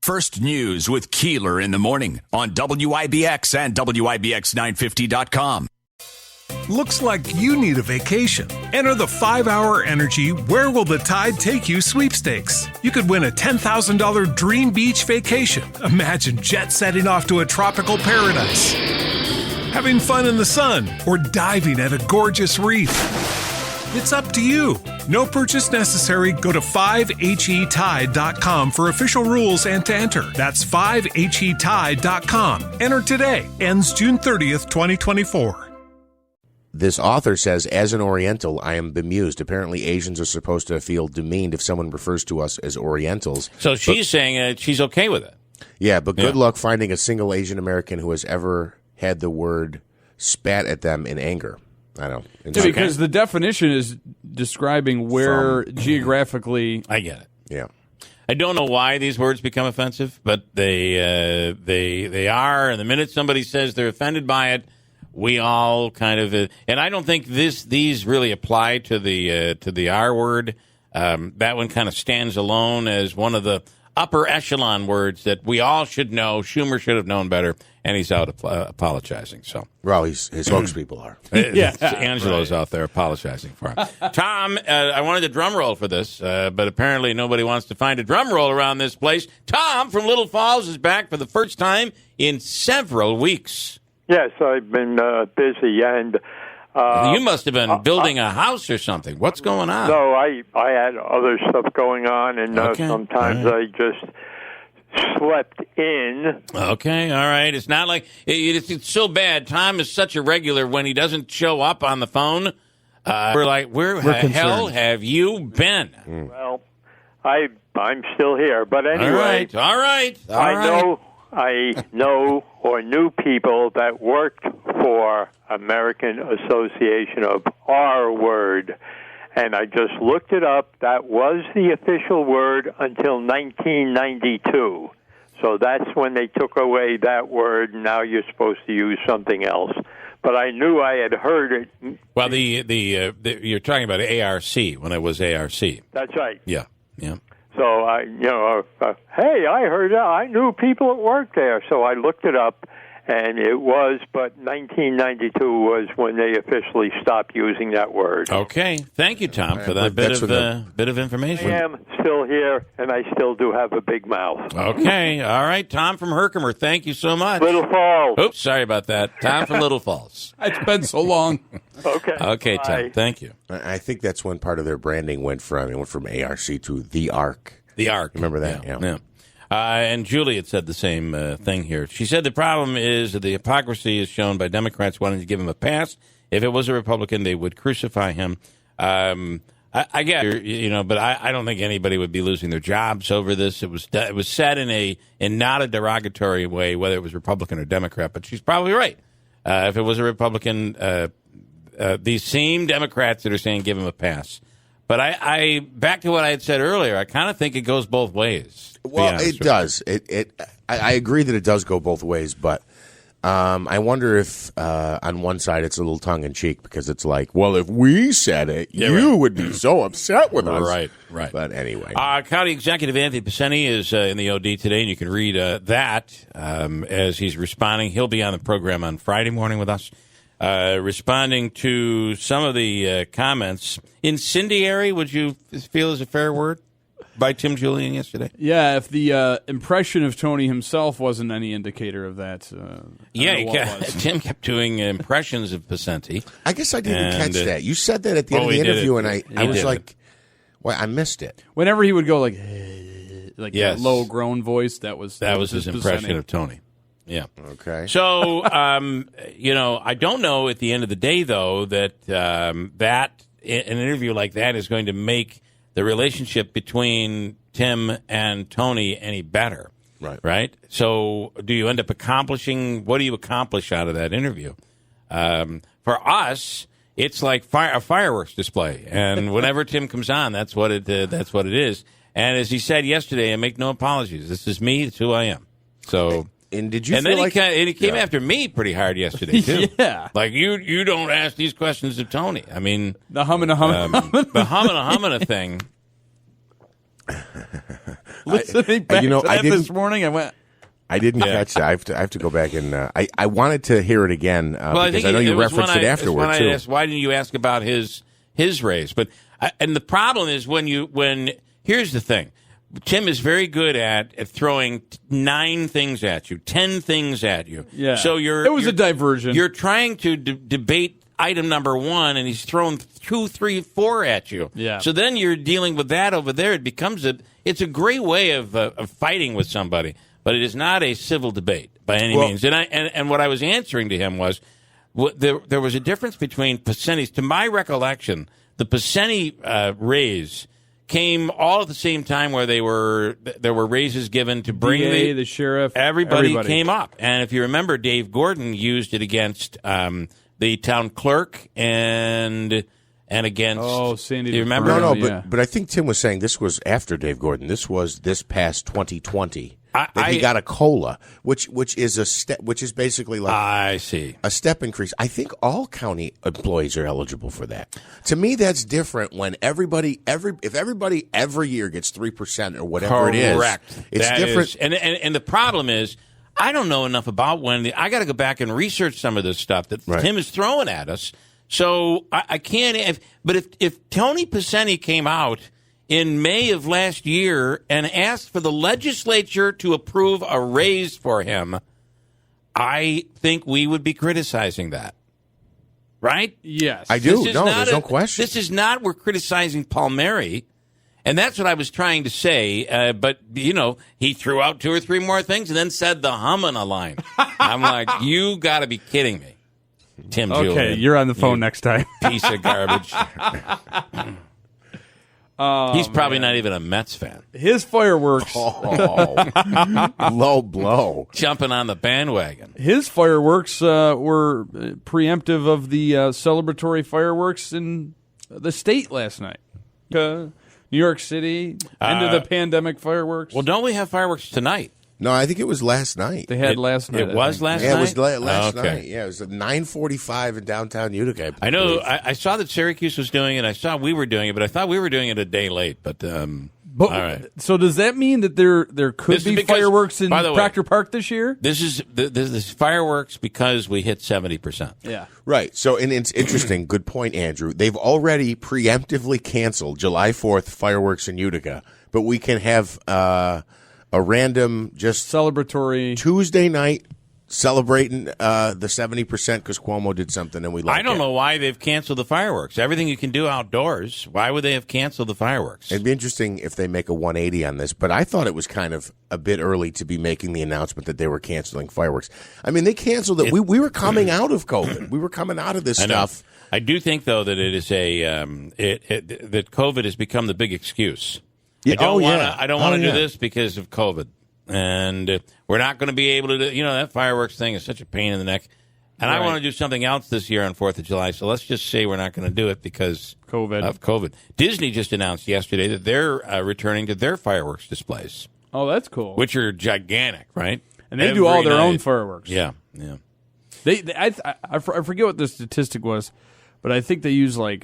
First News with Keeler in the morning on WIBX and WIBX950.com. Looks like you need a vacation. Enter the 5-Hour Energy Where Will the Tide Take You sweepstakes. You could win a $10,000 dream beach vacation. Imagine jet setting off to a tropical paradise, having fun in the sun, or diving at a gorgeous reef. It's up to you. No purchase necessary. Go to 5HETide.com for official rules and to enter. That's 5HETide.com. Enter today. Ends June 30th, 2024. This author says, as an Oriental, I am bemused. Apparently, Asians are supposed to feel demeaned if someone refers to us as Orientals. So she's saying she's okay with it. Yeah, but good luck finding a single Asian American who has ever had the word spat at them in anger. I don't know. Yeah, because the definition is describing where geographically. I get it. Yeah. I don't know why these words become offensive, but they are. And the minute somebody says they're offended by it, we all kind of, and I don't think these really apply to the R word. That one kind of stands alone as one of the upper echelon words that we all should know. Schumer should have known better, and he's out apologizing. So, well, his spokespeople are. Yeah, Angelo's out there apologizing for him. Tom, I wanted a drum roll for this, but apparently nobody wants to find a drum roll around this place. Tom from Little Falls is back for the first time in several weeks. Yes, I've been busy, and you must have been building a house or something. What's going on? No, I had other stuff going on, and sometimes I just slept in. Okay, all right. It's not like it's so bad. Tom is such a regular when he doesn't show up on the phone. We're like, where the hell have you been? Well, I'm still here, but anyway. All right. I know or knew people that worked for American Association of R Word, and I just looked it up. That was the official word until 1992. So that's when they took away that word, and now you're supposed to use something else. But I knew I had heard it. Well, you're talking about ARC, when it was ARC. That's right. Yeah. So hey, I heard that. I knew people that worked there, so I looked it up, and it was. But 1992 was when they officially stopped using that word. Okay, thank you, Tom, for that bit of information. I am still here, and I still do have a big mouth. Okay, all right, Tom from Herkimer. Thank you so much. Little Falls. Oops, sorry about that. Tom from Little Falls. It's been so long. Okay, Tom. Thank you. I think that's when part of their branding went from ARC to the Arc. The Arc. Remember that? Yeah. And Juliet said the same thing here. She said the problem is that the hypocrisy is shown by Democrats wanting to give him a pass. If it was a Republican, they would crucify him. I get it, but I don't think anybody would be losing their jobs over this. It was said in not a derogatory way, whether it was Republican or Democrat. But she's probably right. If it was a Republican, these same Democrats that are saying give him a pass. But I back to what I had said earlier, I kind of think it goes both ways. Well, it does. I agree that it does go both ways, but I wonder if on one side it's a little tongue-in-cheek because it's like, well, if we said it, you would be so upset with us. Right. But anyway. County Executive Anthony Piceni is in the OD today, and you can read that as he's responding. He'll be on the program on Friday morning with us. Responding to some of the comments. Incendiary, would you feel is a fair word, by Tim Julian yesterday? Yeah, if the impression of Tony himself wasn't any indicator of that. Tim kept doing impressions of Piceni. I guess I didn't catch that. You said that at the end of the interview, and I was like, well, I missed it. Whenever he would go like that low groan voice, that was his impression of Tony. Yeah. Okay. So, I don't know at the end of the day, though, that an interview like that is going to make the relationship between Tim and Tony any better. Right? So, do you end up accomplishing, what do you accomplish out of that interview? For us, it's like a fireworks display. And whenever Tim comes on, that's what it is. And as he said yesterday, I make no apologies. This is me. It's who I am. So... And did you? And then he came after me pretty hard yesterday too. Yeah, like you don't ask these questions of Tony. I mean, the humana the humana thing. Listening back to that I this morning, I went. I didn't catch that. I have to go back and I wanted to hear it again because I know you referenced it afterward too. Why didn't you ask about his raise? But and the problem is when here's the thing. Tim is very good at throwing 9 things at you, 10 things at you. Yeah. So it was a diversion. You're trying to debate item number 1, and he's throwing 2, 3, 4 at you. Yeah. So then you're dealing with that over there. It becomes it's a great way of fighting with somebody. But it is not a civil debate by any means. And what I was answering to him was there was a difference between Paseni's. To my recollection, the Paseni raise came all at the same time where there were raises given to bring the sheriff. Everybody came up. And if you remember, Dave Gordon used it against the town clerk and against. Sandy. Do you remember? No, but I think Tim was saying this was after Dave Gordon. This was this past 2020. He got a COLA, which is a step, which is basically like I see a step increase. I think all county employees are eligible for that. To me, that's different when if everybody every year gets 3% or whatever it is. Correct. It's different. And the problem is, I don't know enough about when I got to go back and research some of this stuff that Tim is throwing at us. So I can't. But if Tony Paseni came out in May of last year and asked for the legislature to approve a raise for him, I think we would be criticizing that. Right? Yes. I do. No, there's no question. This is not we're criticizing Palmieri. And that's what I was trying to say. But, he threw out 2 or 3 more things and then said the Humana line. I'm like, you got to be kidding me. Tim Julian. Okay, you're on the phone next time. Piece of garbage. He's probably not even a Mets fan. His fireworks. Low blow. Jumping on the bandwagon. His fireworks were preemptive of the celebratory fireworks in the state last night. New York City, end of the pandemic fireworks. Well, don't we have fireworks tonight? No, I think it was last night. They had last night. It was last night? Yeah, it was last night. Yeah, it was at 9:45 in downtown Utica. I know. I saw that Syracuse was doing it. I saw we were doing it, but I thought we were doing it a day late. But all right. So does that mean that there could be fireworks in Proctor Park this year? This is fireworks because we hit 70%. Yeah. Right. So, and it's interesting. Good point, Andrew. They've already preemptively canceled July 4th fireworks in Utica, but we can have a random just celebratory Tuesday night celebrating the 70% because Cuomo did something and we like it. I don't know why they've canceled the fireworks. Everything you can do outdoors. Why would they have canceled the fireworks? It'd be interesting if they make a 180 on this, but I thought it was kind of a bit early to be making the announcement that they were canceling fireworks. I mean, they canceled it. We were coming out of COVID. We were coming out of this stuff. I do think, though, that it is that COVID has become the big excuse. Yeah. I don't want to do this because of COVID. And we're not going to be able to do, that fireworks thing is such a pain in the neck. And I want to do something else this year on 4th of July. So let's just say we're not going to do it because of COVID. Disney just announced yesterday that they're returning to their fireworks displays. Oh, that's cool. Which are gigantic, right? And they do all their own fireworks. Yeah. I forget what the statistic was, but I think they use I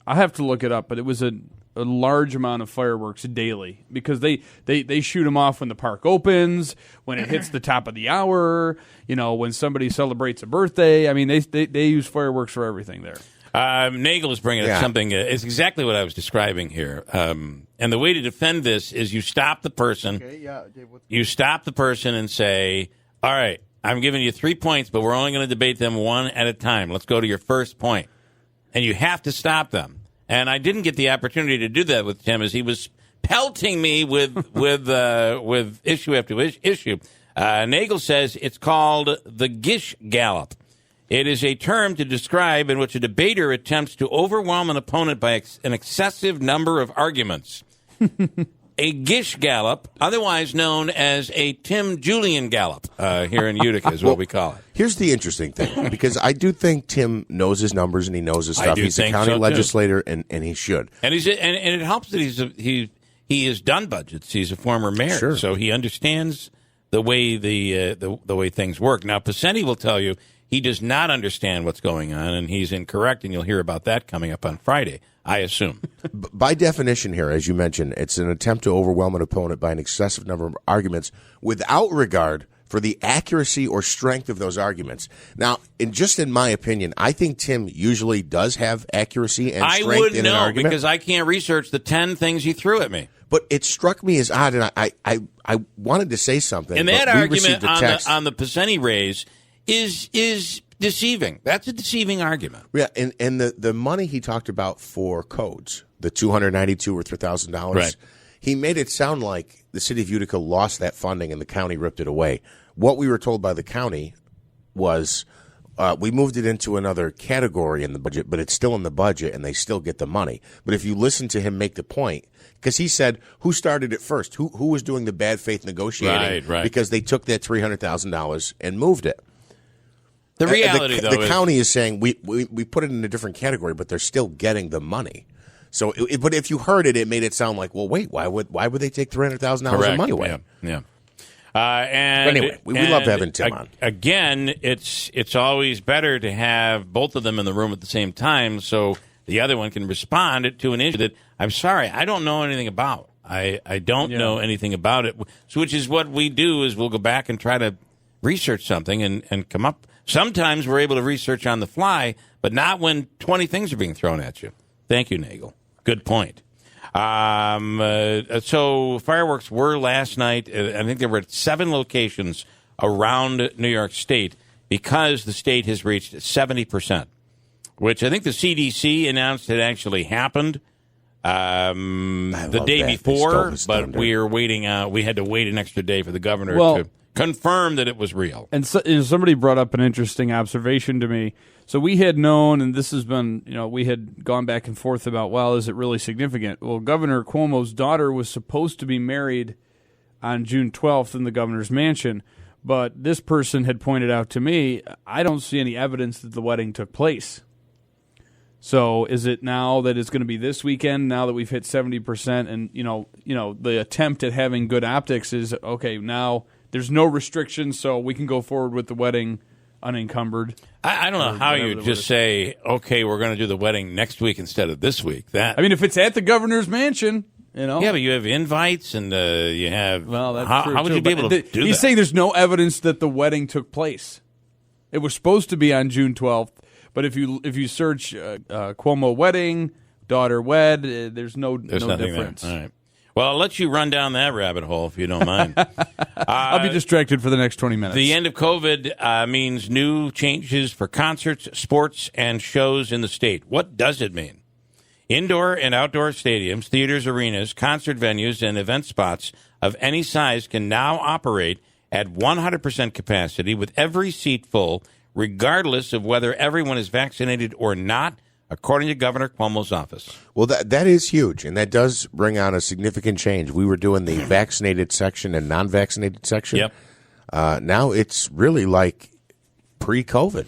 have to look it up, but it was a large amount of fireworks daily because they shoot them off when the park opens, when it hits the top of the hour, when somebody celebrates a birthday. I mean, they use fireworks for everything there. Nagel is bringing up something. It's exactly what I was describing here. And the way to defend this is you stop the person. Okay, yeah, Dave, you stop the person and say, all right, I'm giving you 3 points, but we're only going to debate them one at a time. Let's go to your first point. And you have to stop them. And I didn't get the opportunity to do that with Tim as he was pelting me with issue after issue. Nagel says it's called the Gish Gallop. It is a term to describe in which a debater attempts to overwhelm an opponent by an excessive number of arguments. A Gish Gallop, otherwise known as a Tim Julian Gallop here in Utica is what we call it. Here's the interesting thing, because I do think Tim knows his numbers and he knows his stuff. He's a county legislator, and he should. And it helps that he has done budgets. He's a former mayor, so he understands the way the way things work. Now, Paseni will tell you he does not understand what's going on, and he's incorrect, and you'll hear about that coming up on Friday, I assume. By definition here, as you mentioned, it's an attempt to overwhelm an opponent by an excessive number of arguments without regard for the accuracy or strength of those arguments. Now, in my opinion, I think Tim usually does have accuracy and strength in an argument. I wouldn't know because I can't research the 10 things he threw at me. But it struck me as odd, and I wanted to say something. And that argument on the Pacini raise is deceiving. That's a deceiving argument. Yeah, and the money he talked about for codes, the $292 or $3,000, right. He made it sound like the city of Utica lost that funding and the county ripped it away. What we were told by the county was we moved it into another category in the budget, but it's still in the budget and they still get the money. But if you listen to him make the point, because he said, who started it first? Who was doing the bad faith negotiating? Right. Because they took that $300,000 and moved it. The reality, the county is saying we put it in a different category, but they're still getting the money. So, but if you heard it, it made it sound like, well, wait, why would they take $300,000 of money away? Yeah. And anyway, we love having Tim on. Again, it's always better to have both of them in the room at the same time, so the other one can respond to an issue that I'm sorry, I don't know anything about. I don't know anything about it. So, which is what we do is we'll go back and try to research something and come up. Sometimes we're able to research on the fly, but not when 20 things are being thrown at you. Thank you, Nagel. Good point. So fireworks were last night. I think there were at 7 locations around New York State because the state has reached 70%, which I think the CDC announced had actually happened the day before, but we are waiting. We had to wait an extra day for the governor to confirm that it was real. And somebody brought up an interesting observation to me. So we had known, and this has been, we had gone back and forth about, well, is it really significant? Well, Governor Cuomo's daughter was supposed to be married on June 12th in the governor's mansion, but this person had pointed out to me, I don't see any evidence that the wedding took place. So is it now that it's going to be this weekend, now that we've hit 70%, and, the attempt at having good optics is, okay, now there's no restrictions, so we can go forward with the wedding unencumbered. I don't know how you just say, okay, we're going to do the wedding next week instead of this week. If it's at the governor's mansion, Yeah, but you have invites and you have. Well, that's true. How would you be able to do that? He's saying there's no evidence that the wedding took place. It was supposed to be on June 12th, but if you search Cuomo wedding, daughter wed, there's no difference. All right. Well, I'll let you run down that rabbit hole if you don't mind. I'll be distracted for the next 20 minutes. The end of COVID means new changes for concerts, sports, and shows in the state. What does it mean? Indoor and outdoor stadiums, theaters, arenas, concert venues, and event spots of any size can now operate at 100% capacity with every seat full, regardless of whether everyone is vaccinated or not, according to Governor Cuomo's office. Well, that is huge, and that does bring on a significant change. We were doing the vaccinated section and non-vaccinated section. Yep. Now it's really like pre-COVID.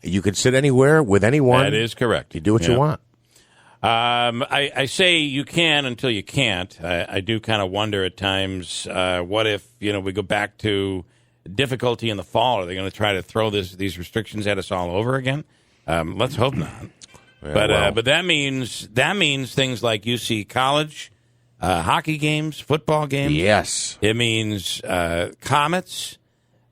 You could sit anywhere with anyone. That is correct. You do what you want. I say you can until you can't. I do kind of wonder at times, what if we go back to difficulty in the fall? Are they going to try to throw these restrictions at us all over again? Let's hope not. But that means things like UC College, hockey games, football games. Yes, it means Comets,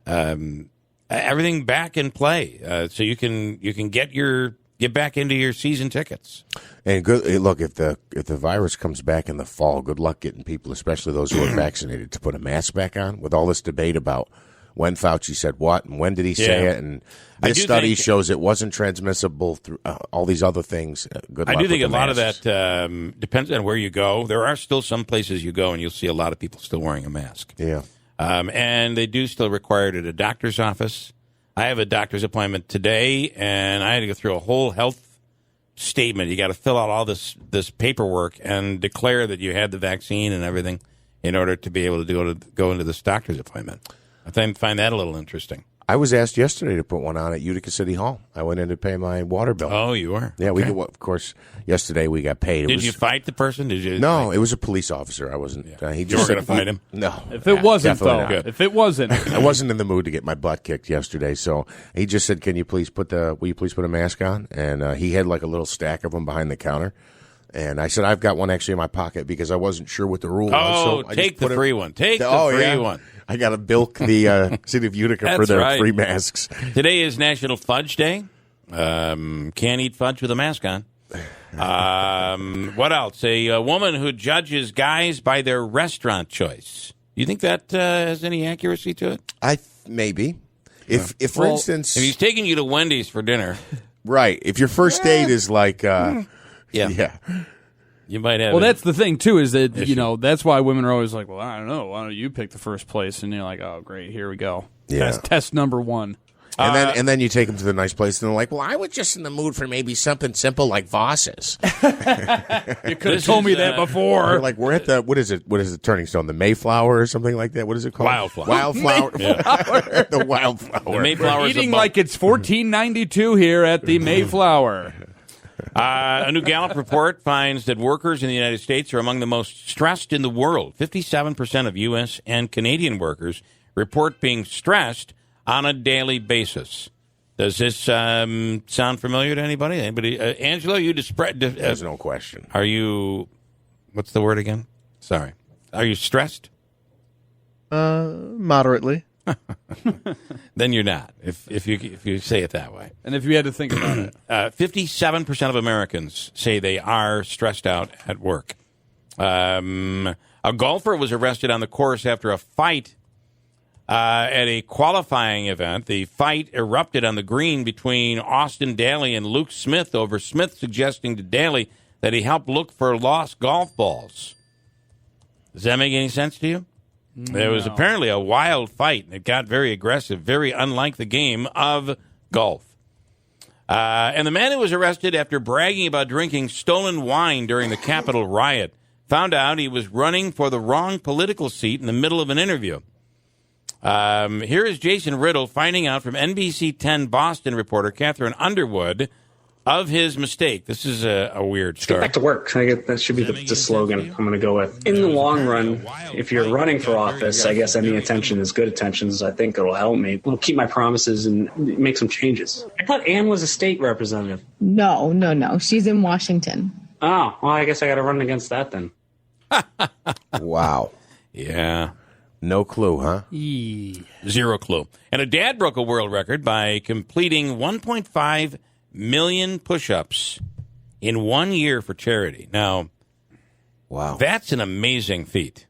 everything back in play, so you can get back into your season tickets. And good look, if the virus comes back in the fall, good luck getting people, especially those who are vaccinated, to put a mask back on. With all this debate about when Fauci said what and when did he say it, and this study shows it wasn't transmissible through all these other things. Good luck. I do think a lot of masks. that depends on where you go. There are still some places you go and you'll see a lot of people still wearing a mask. Yeah, and they do still require it at a doctor's office. I have a doctor's appointment today, and I had to go through a whole health statement. You got to fill out all this paperwork and declare that you had the vaccine and everything in order to be able to go into this doctor's appointment. I find that a little interesting. I was asked yesterday to put one on at Utica City Hall. I went in to pay my water bill. Oh, you were? Yeah, Okay. of course, yesterday we got paid. Did you fight the person? Did you? No, it was a police officer. I wasn't. He You just were going to fight him? No. If it wasn't, definitely though. not. If it wasn't. I wasn't in the mood to get my butt kicked yesterday, so he just said, will you please put a mask on? And he had like a little stack of them behind the counter. And I said, I've got one actually in my pocket because I wasn't sure what the rule was. Oh, So I take just the put free one. Take the free one. I got to bilk the city of Utica for That's their right. free masks. Today is National Fudge Day. Can't eat fudge with a mask on. What else? A woman who judges guys by their restaurant choice. You think that has any accuracy to it? Maybe. If for instance, If he's taking you to Wendy's for dinner, right, if your first date is like, yeah, you might have. Well, that's the thing, too, is that, that's why women are always like, well, I don't know. Why don't you pick the first place? And you're like, oh, great, here we go. Yeah. Test number one. and then you take them to the nice place, and they're like, well, I was just in the mood for maybe something simple like Voss's. You could have told me that before. Or like, we're at the, what is it, Turning Stone? The Mayflower or something like that? What is it called? Wildflower. The Wildflower. The Mayflower is Eating like it's $14.92 here at the Mayflower. A new Gallup report finds that workers in the United States are among the most stressed in the world. 57% of U.S. and Canadian workers report being stressed on a daily basis. Does this sound familiar to anybody? Angelo, you There's no question. Are you, what's the word again? Sorry. Are you stressed? Moderately. Then you're not, if you say it that way. And if you had to think about it. 57% of Americans say they are stressed out at work. A golfer was arrested on the course after a fight at a qualifying event. The fight erupted on the green between Austin Daly and Luke Smith over Smith suggesting to Daly that he helped look for lost golf balls. Does that make any sense to you? There was apparently a wild fight, and it got very aggressive, very unlike the game of golf. And the man who was arrested after bragging about drinking stolen wine during the Capitol riot found out he was running for the wrong political seat in the middle of an interview. Here is Jason Riddle finding out from NBC 10 Boston reporter Catherine Underwood of his mistake. This is a weird story. Get back to work. I guess that should be the slogan I'm going to go with. In the long run, if you're running for office, I guess any attention is good attention. I think it'll help me. I'll keep my promises and make some changes. I thought Ann was a state representative. No. She's in Washington. Oh, well, I guess I got to run against that then. Wow. Yeah. No clue, huh? Zero clue. And a dad broke a world record by completing 1.5 million push-ups in 1 year for charity. Now, wow, that's an amazing feat.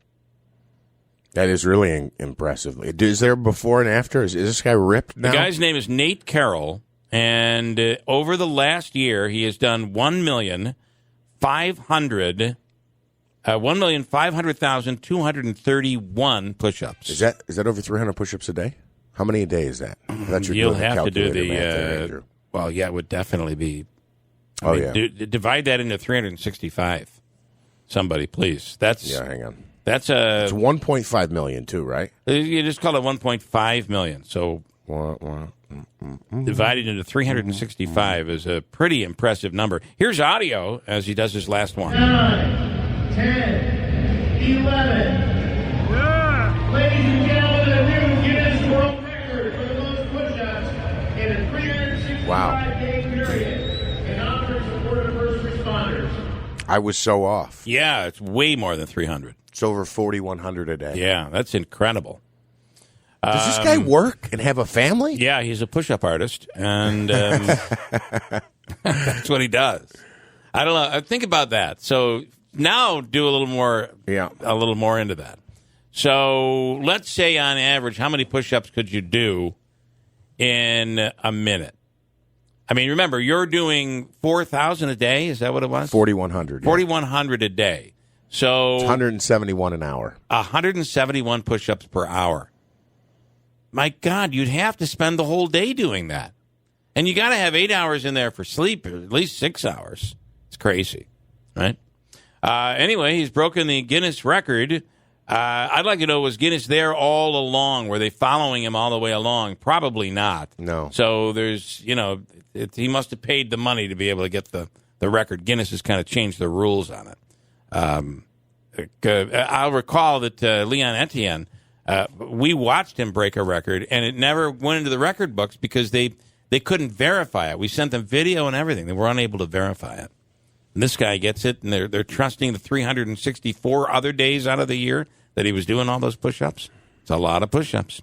That is really impressive. Is there before and after? Is this guy ripped now? The guy's name is Nate Carroll, and over the last year, he has done 1,500,231 push-ups. Is that over 300 push-ups a day? How many a day is that? You'll have to do the. Well, yeah, it would definitely be. I mean, divide that into 365. Somebody, please. Hang on. It's 1.5 million too, right? You just call it 1.5 million. So divided into 365 is a pretty impressive number. Here's audio as he does his last one. 9, 10, 11. Ladies and gentlemen, a new Guinness World Record for the most push-ups in a 365-day period in honor and support of first responders. I was so off. Yeah, it's way more than 300. It's over 4,100 a day. Yeah, that's incredible. Does this guy work and have a family? Yeah, he's a push-up artist, and that's what he does. I don't know. Think about that. So now do a little more into that. So let's say on average, how many push-ups could you do in a minute? I mean, remember, you're doing 4,000 a day. Is that what it was? 4,100. 4,100 a day. So it's 171 an hour. 171 push-ups per hour. My God, you'd have to spend the whole day doing that. And you got to have 8 hours in there for sleep, or at least 6 hours. It's crazy, right? Anyway, he's broken the Guinness record I'd like to know, was Guinness there all along? Were they following him all the way along? Probably not. No. So there's, he must have paid the money to be able to get the record. Guinness has kind of changed the rules on it. I'll recall that Leon Etienne, we watched him break a record, and it never went into the record books because they couldn't verify it. We sent them video and everything. They were unable to verify it. And this guy gets it, and they're trusting the 364 other days out of the year that he was doing all those push-ups. It's a lot of push-ups.